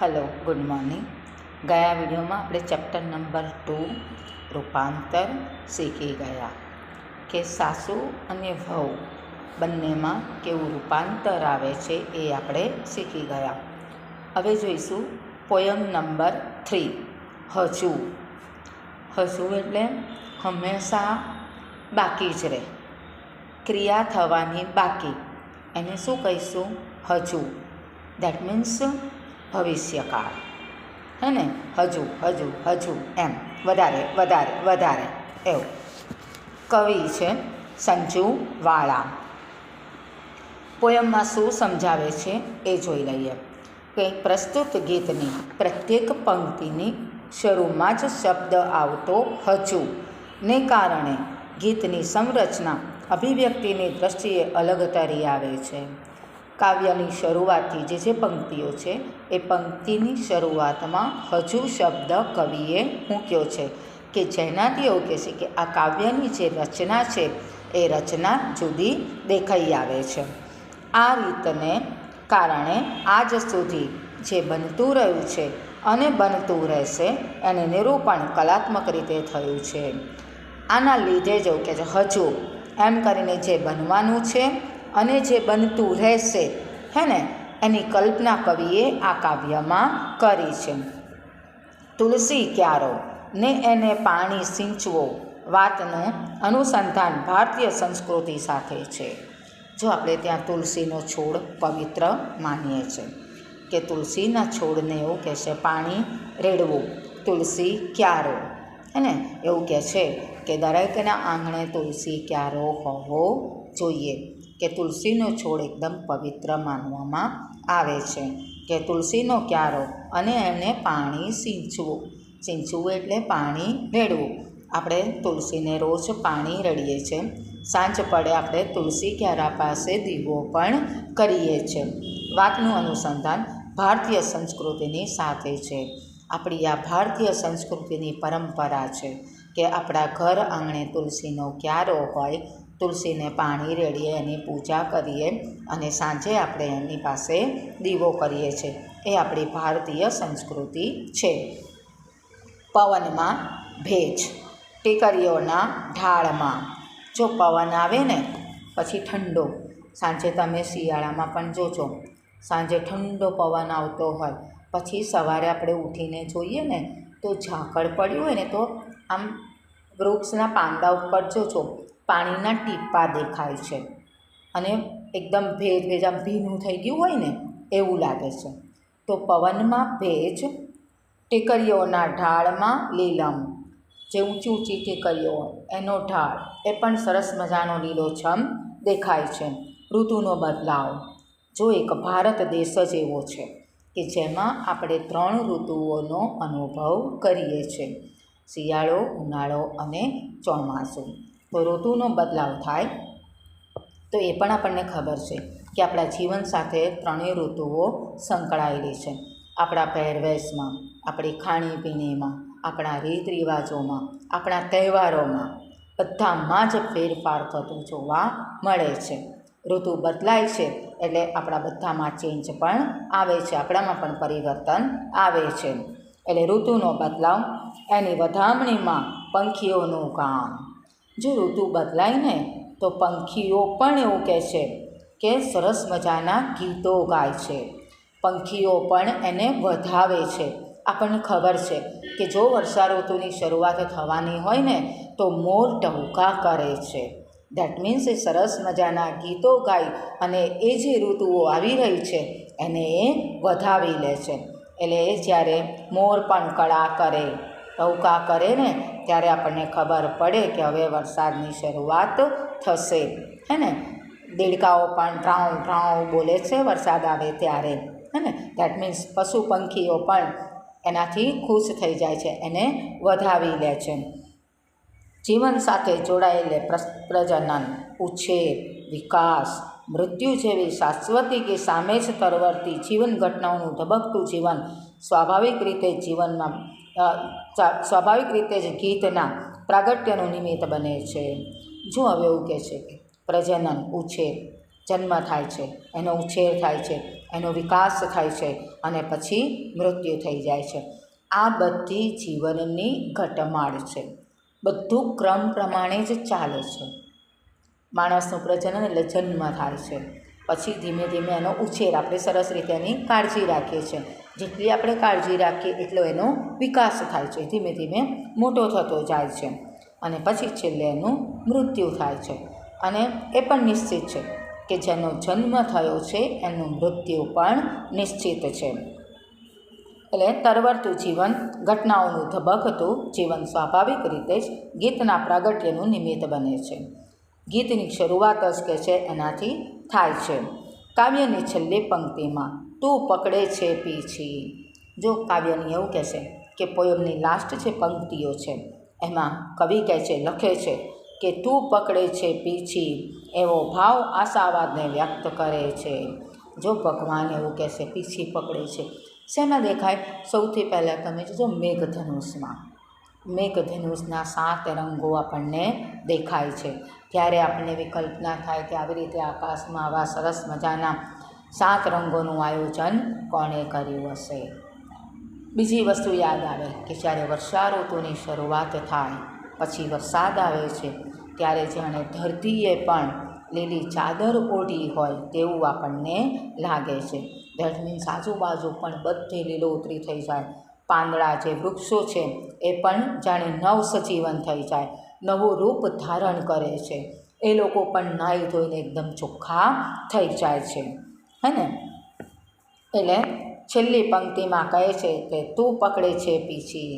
Hello, good morning. ગયા વિડીયોમાં આપણે ચેપ્ટર નંબર 2 રૂપાંતર શીખી ગયા કે સાસુ અને વહુ બંનેમાં કેવું રૂપાંતર આવે છે એ આપણે શીખી ગયા. હવે જોઈશું પોયમ નંબર 3 હજુ. હજુ એટલે હંમેશા બાકી જ રહે, ક્રિયા થવાની બાકી, એને શું કહીશું? હજુ. દેટ મીન્સ ભવિષ્યકાળ, હે ને? હજુ હજુ હજુ એમ વધારે વધારે વધારે એવું. કવિ છે સંજુ વાળા. પોયમમાં શું સમજાવે છે એ જોઈ લઈએ કે પ્રસ્તુત ગીતની પ્રત્યેક પંક્તિની શરૂમાં જ શબ્દ આવતો હજુ ને કારણે ગીતની સંરચના અભિવ્યક્તિની દૃષ્ટિએ અલગ તરી આવે છે. કાવ્યની શરૂઆતથી જે પંક્તિઓ છે એ પંક્તિની શરૂઆતમાં હજુ શબ્દ કવિએ મૂક્યો છે કે જેનાથી એવું કહે છે કે આ કાવ્યની જે રચના છે એ રચના જુદી દેખાઈ આવે છે. આ રીતને કારણે આજ સુધી જે બનતું રહ્યું છે અને બનતું રહેશે એને નિરૂપણ કલાત્મક રીતે થયું છે. આના લીધે જ એવું કહે છે હજુ એમ કરીને જે બનવાનું છે અને જે બનતું રહેશે, હે ને, એની કલ્પના કવિએ આ કાવ્યમાં કરી છે. તુલસી ક્યારો ને એને પાણી સિંચવો વાતનું અનુસંધાન ભારતીય સંસ્કૃતિ સાથે છે. જો આપણે ત્યાં તુલસીનો છોડ પવિત્ર માનીએ છીએ કે તુલસીના છોડને એવું કહે છે પાણી રેડવું, તુલસી ક્યારો, હે ને, એવું કહે છે કે દરેકના આંગણે તુલસી ક્યારો હોવો જોઈએ, કે તુલસીનો છોડ એકદમ પવિત્ર માનવામાં આવે છે. કે તુલસીનો ક્યારો અને એને પાણી સિંચવું. સિંચવું એટલે પાણી રેડવું. આપણે તુલસીને રોજ પાણી રેડીએ છીએ. સાંજ પડે આપણે તુલસી ક્યારા પાસે દીવો પણ કરીએ છીએ. વાતનું અનુસંધાન ભારતીય સંસ્કૃતિની સાથે છે. આપણી આ ભારતીય સંસ્કૃતિની પરંપરા છે કે આપણા ઘર આંગણે તુલસીનો ક્યારો હોય, તુલસીને પાણી રેડીએ, એની પૂજા કરીએ અને સાંજે આપણે એની પાસે દીવો કરીએ છીએ. એ આપણી ભારતીય સંસ્કૃતિ છે. પવનમાં ભેજ, ટીકરીઓના ઢાળમાં. જો પવન આવે ને પછી ઠંડો, સાંજે તમે શિયાળામાં પણ જોજો, સાંજે ઠંડો પવન આવતો હોય, પછી સવારે આપણે ઉઠીને જોઈએ ને તો ઝાકળ પડ્યું હોય ને તો આમ વૃક્ષના પાંદડા ઉપર જોજો પાણીના ટીપા દેખાય છે અને એકદમ ભેજ આમ ભીનું થઈ ગયું હોય ને એવું લાગે છે. તો પવનમાં ભેજ, ટીકરીઓના ઢાળમાં લીલમ. જે ઊંચી ઊંચી ટીકરીઓ એનો ઢાળ એ પણ સરસ મજાનો લીલોછમ દેખાય છે. ઋતુનો બદલાવ. જો એક ભારત દેશ જ એવો છે કે જેમાં આપણે 3 ઋતુઓનો અનુભવ કરીએ છીએ: શિયાળો, ઉનાળો અને ચોમાસું. તો ઋતુનો બદલાવ થાય તો એ પણ આપણને ખબર છે કે આપણા જીવન સાથે 3 ઋતુઓ સંકળાયેલી છે. આપણા પહેરવેશમાં, આપણી ખાણીપીણીમાં, આપણા રીત રિવાજોમાં, આપણા તહેવારોમાં, બધામાં જ ફેરફાર થતું જોવા મળે છે. ઋતુ બદલાય છે એટલે આપણા બધામાં ચેન્જ પણ આવે છે, આપણામાં પણ પરિવર્તન આવે છે. એટલે ઋતુનો બદલાવ, એની વધામણીમાં પંખીઓનું ગાન. જો ઋતુ બદલાય ને તો પંખીઓ પણ એવું કહે છે કે સરસ મજાના ગીતો ગાય છે. પંખીઓ પણ એને વધાવે છે. આપણને ખબર છે કે જો વર્ષા ઋતુની શરૂઆત થવાની હોય ને તો મોર ટહુકા કરે છે. દેટ મીન્સ એ સરસ મજાના ગીતો ગાય અને એ જે ઋતુઓ આવી રહી છે એને એ વધાવી લે છે. એટલે એ જ્યારે મોર પણ કળા કરે, ટહુકા કરે ને ત્યારે આપણને ખબર પડે કે હવે વરસાદની શરૂઆત થશે, હે ને. દેડકાઓ પણ ડ્રાઉં ડ્રાઉં બોલે છે વરસાદ આવે ત્યારે, હે ને. દેટ મીન્સ પશુ પંખીઓ પણ એનાથી ખુશ થઈ જાય છે, એને વધાવી લે છે. જીવન સાથે જોડાયેલે પ્રજનન, ઉછેર, વિકાસ, મૃત્યુ જેવી શાશ્વતી કે સામે જ તરવરતી જીવન ઘટનાઓનું ધબકતું જીવન સ્વાભાવિક રીતે જ ગીતના પ્રાગટ્યનું નિમિત્ત બને છે. જો હવે એવું કહે છે કે પ્રજનન, ઉછેર, જન્મ થાય છે, એનો ઉછેર થાય છે, એનો વિકાસ થાય છે અને પછી મૃત્યુ થઈ જાય છે. આ બધી જીવનની ઘટમાળ છે. બધું ક્રમ પ્રમાણે જ ચાલે છે. માણસનું પ્રજનન એટલે જન્મ થાય છે, પછી ધીમે ધીમે એનો ઉછેર, આપણે સરસ રીતે એની કાળજી રાખીએ છીએ. જેટલી આપણે કાળજી રાખીએ એટલો એનો વિકાસ થાય છે, ધીમે ધીમે મોટો થતો જાય છે અને પછી છેલ્લે એનું મૃત્યુ થાય છે. અને એ પણ નિશ્ચિત છે કે જેનો જન્મ થયો છે એનું મૃત્યુ પણ નિશ્ચિત છે. એટલે તરવરતું જીવન, ઘટનાઓનું ધબકતું જીવન સ્વાભાવિક રીતે જ ગીતના પ્રાગટ્યનું નિમિત્ત બને છે. ગીતની શરૂઆત જ કે છે એનાથી થાય છે. કાવ્યની છેલ્લી પંક્તિમાં તું પકડે છે પીછી, જો કાવ્યની એવું કહેશે કે પોયમની લાસ્ટ જે પંક્તિઓ છે એમાં કવિ કહે છે, લખે છે કે તું પકડે છે પીછી, એવો ભાવ આશાવાદને વ્યક્ત કરે છે. જો ભગવાન એવું કહેશે પીછી પકડે છે, શેમાં દેખાય? સૌથી પહેલાં તમે જોજો મેઘધનુષમાં. મેઘધનુષના 7 રંગો આપણને દેખાય છે. ત્યારે આપણને વિકલ્પના થાય કે આવી રીતે આકાશમાં આવા સરસ મજાના 7 રંગોનું આયોજન કોણે કર્યું હશે. બીજી વસ્તુ યાદ આવે કે જ્યારે વર્ષા ઋતુની શરૂઆત થાય, પછી વરસાદ આવે છે, ત્યારે જાણે ધરતીએ પણ લીલી ચાદર ઓઢી હોય તેવું આપણને લાગે છે. દેટ મીન્સ આજુબાજુ પણ બધી લીલોતરી થઈ જાય. પાંદડા, જે વૃક્ષો છે એ પણ જાણે નવસજીવન થઈ જાય, નવું રૂપ ધારણ કરે છે. એ લોકો પણ નાહી ધોઈને એકદમ ચોખ્ખા થઈ જાય છે, હે ને? એટલે છેલ્લી પંક્તિમાં કહે છે કે તું પકડે છે પીછી.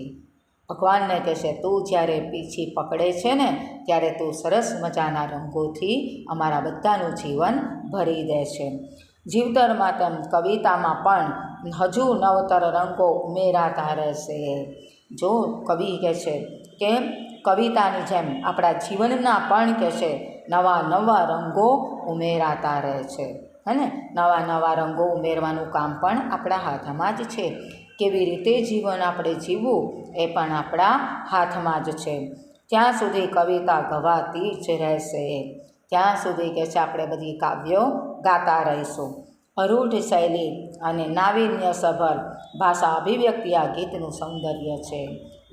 ભગવાનને કહેશે તું જ્યારે પીછી પકડે છે ને ત્યારે તું સરસ મજાના રંગોથી અમારા બધાનું જીવન ભરી દે છે. જીવતરમાં તેમ કવિતામાં પણ હજુ નવતર રંગો ઉમેરાતા રહેશે. જો કવિ કહે છે કે કવિતાની જેમ આપણા જીવનના પણ કહે છે નવા નવા રંગો ઉમેરાતા રહે છે, હે ને? નવા નવા રંગો ઉમેરવાનું કામ પણ આપણા હાથમાં જ છે. કેવી રીતે જીવન આપણે જીવવું એ પણ આપણા હાથમાં જ છે. ત્યાં સુધી કવિતા ગવાતી જ રહેશે, ત્યાં સુધી કે છે આપણે બધી કાવ્યો ગાતા રહીશું. અરૂઢ શૈલી અને નાવીન્યસભર ભાષા અભિવ્યક્તિ આ ગીતનું સૌંદર્ય છે.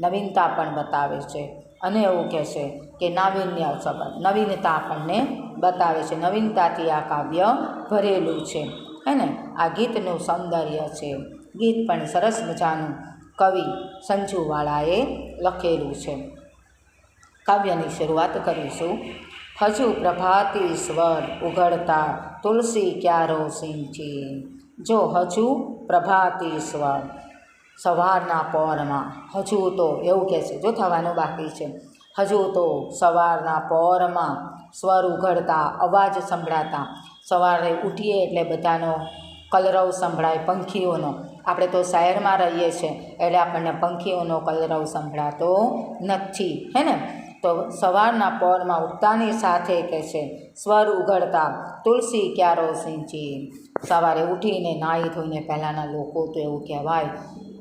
નવીનતા પણ બતાવે છે અને એવું કહે છે કે નાવીન્યસભર, નવીનતા આપણને બતાવે છે. નવીનતાથી આ કાવ્ય ભરેલું છે, હે ને? આ ગીતનું સૌંદર્ય છે. ગીત પણ સરસ મજાનું કવિ સંજુવાળાએ લખેલું છે. કાવ્યની શરૂઆત કરીશું. હજુ પ્રભાતી સ્વર ઉઘડતા તુલસી ક્યારો સિંચી. જો હજુ પ્રભાતી સ્વર, સવારના પહોરમાં, હજુ તો એવું કહે છે, જો થવાનું બાકી છે. હજુ તો સવારના પહોરમાં સ્વર ઉઘડતા, અવાજ સંભળાતા. સવારે ઉઠીએ એટલે બધાનો કલરવ સંભળાય, પંખીઓનો. આપણે તો શહેરમાં રહીએ છીએ એટલે આપણને પંખીઓનો કલરવ સંભળાતો નથી, હે ને? તો સવારના પહોરમાં ઉઠતાની સાથે કહે છે સ્વર ઉઘડતા તુલસી ક્યારો સિંચી. સવારે ઉઠીને નાહી ધોઈને પહેલાંના લોકો તો એવું કહેવાય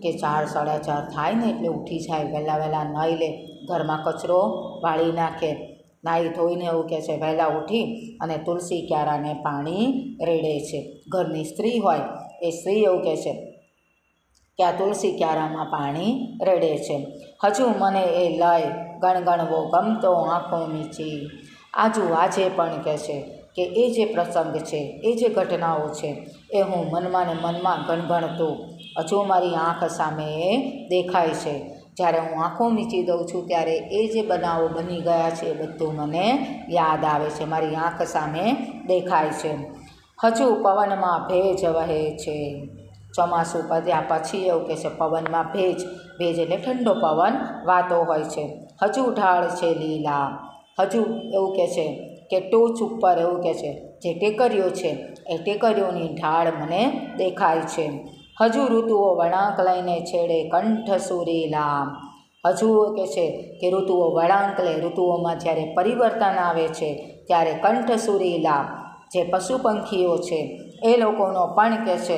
કે 4, 4:30 થાય ને એટલે ઉઠી જાય, વહેલા વહેલા નાહી લે, ઘરમાં કચરો વાળી નાખે, નાહી ધોઈને એવું કહે છે વહેલા ઉઠી અને તુલસી ક્યારાને પાણી રેડે છે. ઘરની સ્ત્રી હોય એ સ્ત્રી એવું કહે છે કે આ તુલસી ક્યારામાં પાણી રેડે છે. હજુ મને એ લય ગણગણવો ગમતો આંખો મીચી. આજે પણ કહે છે કે એ જે પ્રસંગ છે, એ જે ઘટનાઓ છે એ હું મનમાં ને મનમાં ગણગણતો હજુ મારી આંખ સામે એ દેખાય છે. જ્યારે હું આંખો મીચી દઉં છું ત્યારે એ જે બનાવો બની ગયા છે એ બધું મને યાદ આવે છે, મારી આંખ સામે દેખાય છે. હજુ પવનમાં ભેજ વહે છે. ચોમાસું પધ્યા પછી એવું કહે છે પવનમાં ભેજ એટલે ઠંડો પવન વાતો હોય છે. હજુ ઢાળ છે લીલા. હજુ એવું કહે છે કે ટોચ ઉપર એવું કહે છે જે ટેકરીઓ છે એ ટેકરીઓની ઢાળ મને દેખાય છે. હજુ ઋતુઓ વળાંક લઈને છેડે કંઠ સુરીલા. હજુ કહે છે કે ઋતુઓ વળાંક લે, ઋતુઓમાં જ્યારે પરિવર્તન આવે છે ત્યારે કંઠ સુરીલા જે પશુ પંખીઓ છે એ લોકોનો પણ કહે છે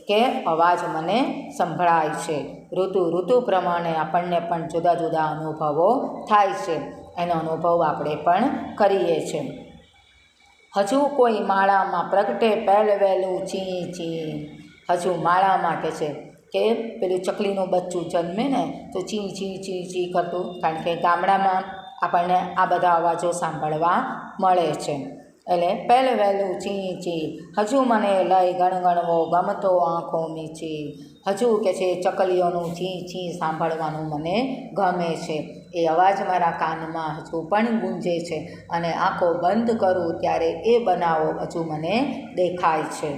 કે અવાજ મને સંભળાય છે. ઋતુ પ્રમાણે આપણને પણ જુદા જુદા અનુભવો થાય છે, એનો અનુભવ આપણે પણ કરીએ છીએ. હજુ કોઈ માળામાં પ્રગટે પહેલવેલું ચી ચી. હજુ માળામાં કે છે કે પેલું ચકલીનું બચ્ચું જન્મે ને તો ચી ચી ચી ચી કરતું, કારણ કે ગામડામાં આપણને આ બધા અવાજો સાંભળવા મળે છે. એટલે પહેલવેલું ચી ચી. હજુ મને લઈ ગણગણવો ગમતો આંખો મીચી. હજુ કે છે ચકલીઓનું ચી ચી સાંભળવાનું મને ગમે છે. એ અવાજ મારા કાનમાં હજુ પણ ગુંજે છે અને આંખો બંધ કરું ત્યારે એ બનાવો હજુ મને દેખાય છે.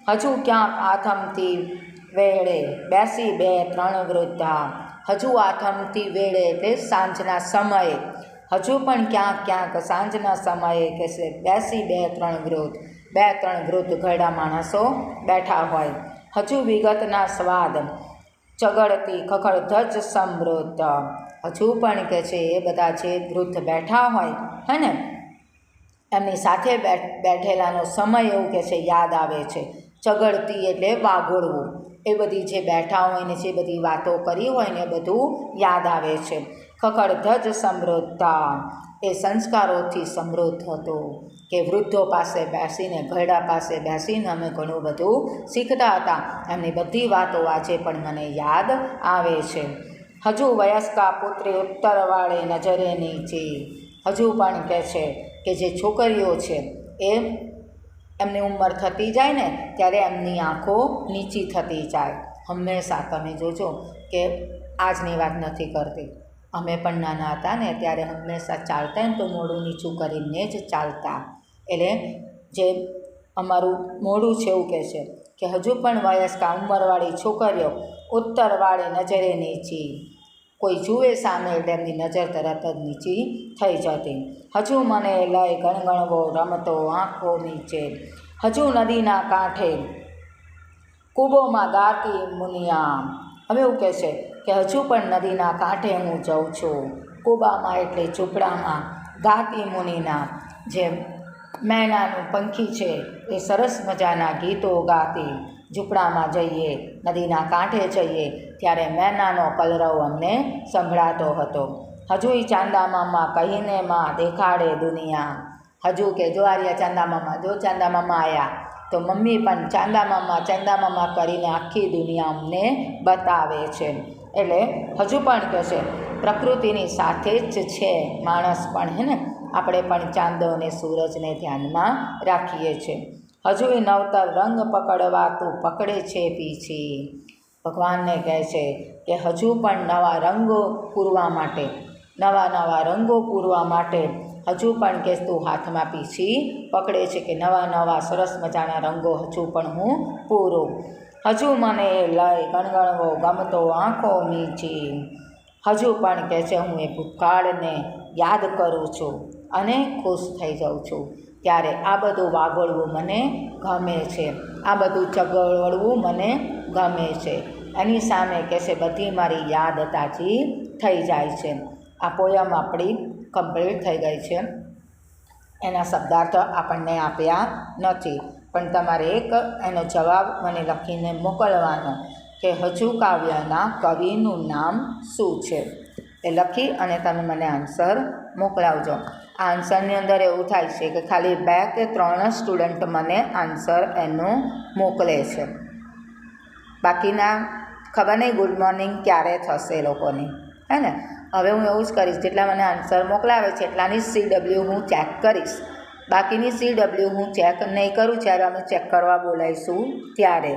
હજુ ક્યાંક આથમતી વેળે બેસી બે ત્રણ વૃદ્ધા. હજુ આથમતી વેળે એટલે સાંજના સમયે, હજુ પણ ક્યાંક સાંજના સમયે કે છે બેસી બે ત્રણ વૃદ્ધ ઘરડા માણસો બેઠા હોય. હજુ વિગતના સ્વાદ ચગડતી ખખડધજ સમૃદ્ધ. હજુ પણ કે છે એ બધા જે વૃદ્ધ બેઠા હોય હે ને એમની સાથે બેઠેલાનો સમય એવું કે છે યાદ આવે છે. ચગડતી એટલે વાગોળવું, એ બધી જે બેઠા હોય ને જે બધી વાતો કરી હોય ને બધું યાદ આવે છે. ખખડધજ સમૃદ્ધતા, એ સંસ્કારોથી સમૃદ્ધ હતો કે વૃદ્ધો પાસે બેસીને ઘરડા પાસે બેસીને અમે ઘણું બધું શીખતા હતા. એમની બધી વાતો આજે પણ મને યાદ આવે છે. હજુ વયસ્કા પુત્રી ઉત્તરવાળે નજરે નીચી. હજુ પણ કહે છે કે જે છોકરીઓ છે એ એમની ઉંમર થતી જાય ને ત્યારે એમની આંખો નીચી થતી જાય. હંમેશા તમે જોજો કે આજની વાત નથી કરતી, અમે પણ નાના હતા ને ત્યારે હંમેશા ચાલતા ને તો મોઢું નીચું કરીને જ ચાલતા. એટલે જે અમારું મોઢું છે એવું કહે છે કે હજુ પણ વયસ્કા ઉંમરવાળી છોકરીઓ ઉત્તરવાળે નજરે નીચી. કોઈ જુએ સામે એટલે એમની નજર તરત જ નીચી થઈ જતી. હજુ મને લઈ ગણગણવો રમતો આંખો નીચે. હજુ નદીના કાંઠે કૂબોમાં ગાતી મુનિયા. હવે એવું કહે છે કે હજુ પણ નદીના કાંઠે હું જાઉં છું. કૂબામાં એટલે ઝૂંપડામાં, ગાતી મુનિના જે મેનાનું પંખી છે એ સરસ મજાના ગીતો ગાતી. ઝૂંપડામાં જઈએ, નદીના કાંઠે જઈએ ત્યારે મેનાનો કલરવ અમને સંભળાતો હતો. હજુ ચાંદામામા કહીને માં દેખાડે દુનિયા. હજુ કે જો આર્યા ચાંદામામા, જો ચાંદામામા આવ્યા તો મમ્મી પણ ચાંદામામા કરીને આખી દુનિયા અમને બતાવે છે. એટલે હજુ પણ કહે છે પ્રકૃતિની સાથે જ છે માણસ પણ, હે ને આપણે પણ ચાંદો અને સૂરજને ધ્યાનમાં રાખીએ છીએ. હજુ એ નવતર રંગ પકડવા તું પકડે છે પીછી. ભગવાનને કહે છે કે હજુ પણ નવા રંગો પૂરવા માટે હજુ પણ કે તું હાથમાં પીછી પકડે છે કે નવા સરસ મજાના રંગો હજુ પણ હું પૂરું. હજુ મને લઈ ગણગણવો ગમતો આંખો મીચી. હજુ પણ કહે છે હું એ ભૂતકાળને યાદ કરું છું અને ખુશ થઈ જાઉં છું. ત્યારે આ બધું વાગોળવું મને ગમે છે, આ બધું ચગવડવું મને ગમે છે. એની સામે કહે છે બધી મારી યાદ તાજી થઈ જાય છે. આ પોયમ આપણી કમ્પ્લીટ થઈ ગઈ છે. એના શબ્દાર્થ આપણને આપ્યા નથી, પણ તમારે એક એનો જવાબ મને લખીને મોકલવાનો કે હજુ કાવ્યના કવિનું નામ શું છે એ લખી અને તમે મને આન્સર મોકલાવજો. આ આન્સરની અંદર એવું થાય છે કે ખાલી 2 કે 3 સ્ટુડન્ટ મને આન્સર એનું મોકલે છે. બાકીના ખબર નહીં ગુડ મોર્નિંગ ક્યારે થશે એ લોકોની, હે ને. હવે હું એવું જ કરીશ, જેટલા મને આન્સર મોકલાવે છે એટલાની CW હું ચેક કરીશ. બાકીની CW હું ચેક નહીં કરું, જ્યારે અમે ચેક કરવા બોલાવીશું ત્યારે.